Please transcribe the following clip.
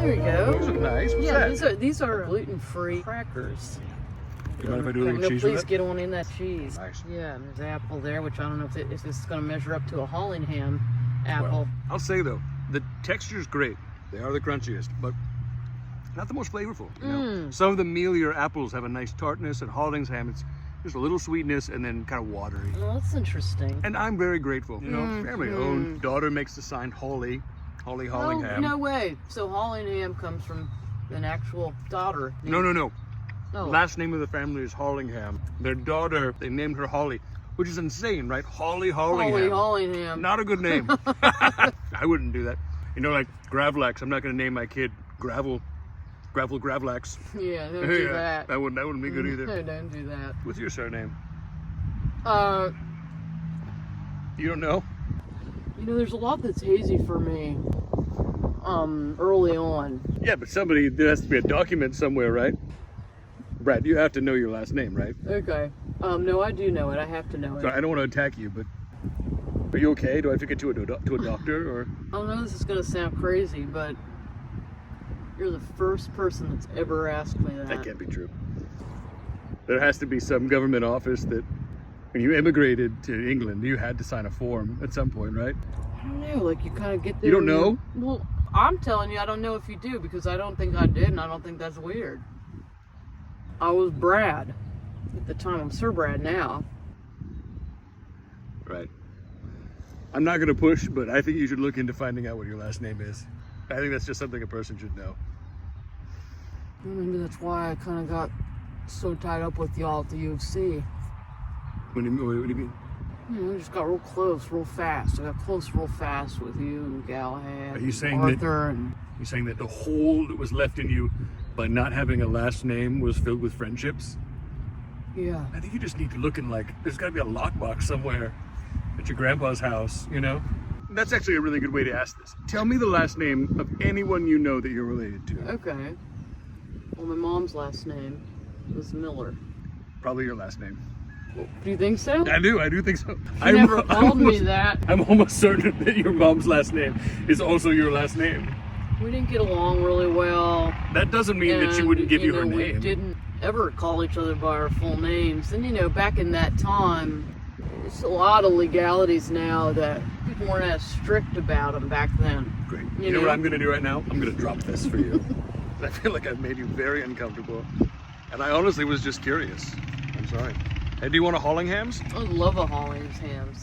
There you go. Those are nice. What's that? These are gluten-free crackers. Do you mind if I do a little cheese please with it? get on in that cheese. Nice. Yeah, and there's apple there, which I don't know if it's going to measure up to a Hollingham apple. Well, I'll say though, the texture's great. They are the crunchiest, but not the most flavorful. You know? Some of the mealier apples have a nice tartness, and Hollingham, it's just a little sweetness and then kind of watery. Well, that's interesting. And I'm very grateful. You know, family-owned. Daughter makes the sign Holly Hollingham. No way. So Hollingham comes from an actual daughter. No. Oh. Last name of the family is Hollingham. Their daughter, they named her Holly, which is insane, right? Hollingham. Holly Hollingham. Not a good name. I wouldn't do that. You know, like Gravlox. I'm not going to name my kid Gravlox. Yeah, don't do that. That wouldn't be good either. No, don't do that. What's your surname? You You don't know? know, there's a lot that's hazy for me. Early on. Yeah, but there has to be a document somewhere, right? Brad, you have to know your last name, right? Okay. No, I do know it. I have to know it. So I don't want to attack you, but are you okay? Do I have to get you to a doctor, or? I know this is going to sound crazy, but you're the first person that's ever asked me that. That can't be true. There has to be some government office that, when you immigrated to England, you had to sign a form at some point, right? I don't know. Like, you kind of get there. You don't know? Well, I'm telling you, I don't know if you do, because I don't think I did, and I don't think that's weird. I was Brad at the time. I'm Sir Brad now. Right. I'm not going to push, but I think you should look into finding out what your last name is. I think that's just something a person should know. Maybe that's why I kind of got so tied up with y'all at the UFC. What do you mean? You know, I just got real close, real fast. I got close real fast with you and Galahad. Are you saying Arthur and You're saying that the hole that was left in you by not having a last name was filled with friendships? yeah. I think you just need to look in, like, there's got to be a lockbox somewhere at your grandpa's house, you know? That's actually a really good way to ask this. Tell me the last name of anyone you know that you're related to. Okay. Well, my mom's last name was Miller. Probably your last name. Do you think so? I do think so. You never called me that. I'm almost certain that your mom's last name is also your last name. We didn't get along really well. That doesn't mean that she wouldn't give you her We name. didn't ever call each other by our full names. And, you know, back in that time, there's a lot of legalities now that people weren't as strict about them back then. Great. You know what I'm going to do right now? I'm going to drop this for you. I feel like I've made you very uncomfortable. And I honestly was just curious. I'm sorry. Hey, do you want a Hollingham's? I love a Hollingham's.